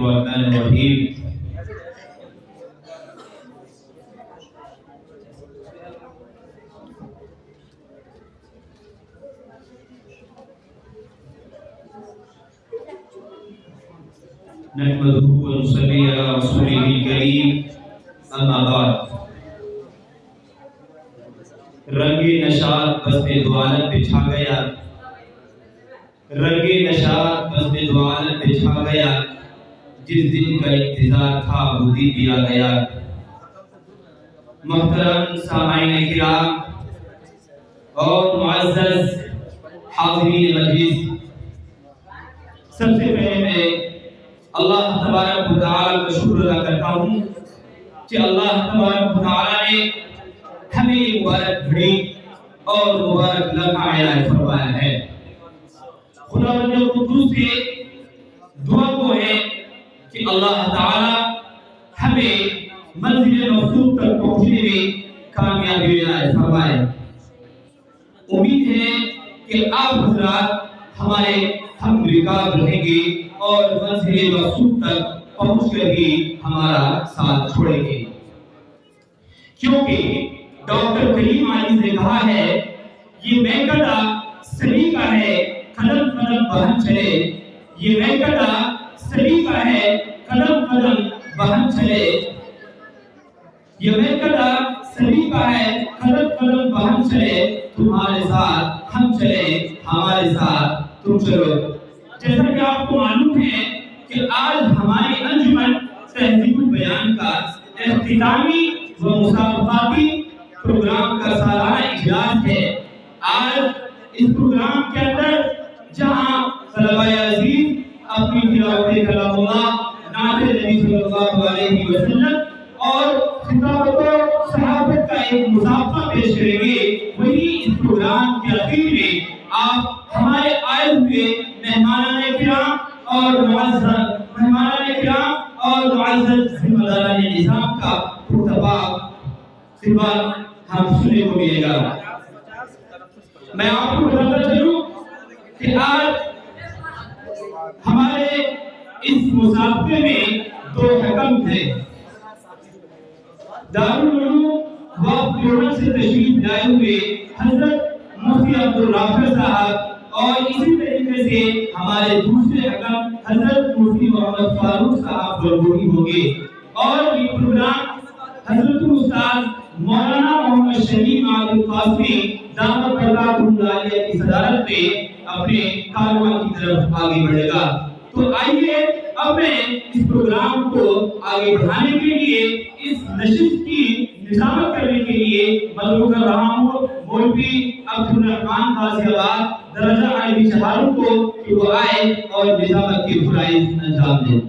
الرحمن الرحیم نحمدہ ونصلی علی رسولہ الکریم اما بعد رنگ نشاط بزم دو عالم پہ چھا گیا رنگ نشاط بزم دو عالم پہ چھا گیا جس دن کا انتظار تھا وہ دن بھی آ گیا محترم سامعین کرام اور معزز حاضرین مجلس سب سے پہلے میں اللہ تبارک و تعالی کا شکر ادا کرتا ہوں کہ اللہ تبارک و تعالی نے ہمیں یہ مبارک گھڑی اور مبارک لمحہ عنایت فرمایا ہے۔ خداوند قدوس سے دعا کو ہے کہ اللہ تعالی ہمیں منزل مقصود تک پہنچنے میں کامیابی عنایت فرمائے۔ امید ہے کہ آپ حضرات ہمارے ہم رکاب رہیں گے اور منزل مقصود تک پہنچ کر بھی ہمارا ساتھ چھوڑیں گے، کیونکہ ڈاکٹر کریم علی نے کہا ہے یہ میکڑا سلیقہ ہے قدم قدم بہن چلے، یہ میکڑا سلیقہ ہے قدم قدم بہن چلے، یہ میکڑا سلیقہ ہے قدم قدم بہن چلے، تمہارے ساتھ ہم چلے ہمارے ساتھ تم چلو۔ جیسا کہ آپ کو معلوم ہے کہ آج ہماری انجمن تہذیب البیان کا اختتامی و مسابقاتی پروگرام کا سالانہ اجلاس ہے۔ آج اس پروگرام کے اندر جہاں طلباء عزیز اپنی تلاوت کلام اللہ، نعت نبی صلی اللہ علیہ وسلم اور خطابت و صحافت کا ایک مسابقہ پیش کریں گے، وہی اس پروگرام کے اخیر میں آپ ہمارے آئے ہوئے مہمانان کرام اور معزز ذمہ داران نظام کا خطبہ ہم سننے کو ملے گا۔ میں آپ کو بتاتا چلوں کہ آج ہمارے اس مسابقے میں دو حکم تھے۔ دارالعلوم وقت دیوبند سے تشریف لائے ہوئے حضرت مفتی عبدالرافع صاحب اور اسی طریقے سے ہمارے دوسرے حکم حضرت مفتی محمد فاروق صاحب برگوہی ہوں گے، اور یہ پروگرام حضرت استاد مولانا محمد شہید عادل قاسمی دامت برکاتہ اللہ علیہ کی صدارت میں اپنے کارواں کی طرف آگے بڑھے گا۔ تو آئیے اب میں اس پروگرام کو آگے بڑھانے کے لیے اس نشست کی نظامت کرنے کے لیے مدعو کر رہا ہوں مولوی عبدالرحمان غازی آباد درجہ عالمی چہاروں کو کہ وہ آئے اور نظامت کی فرائض انجام دیں۔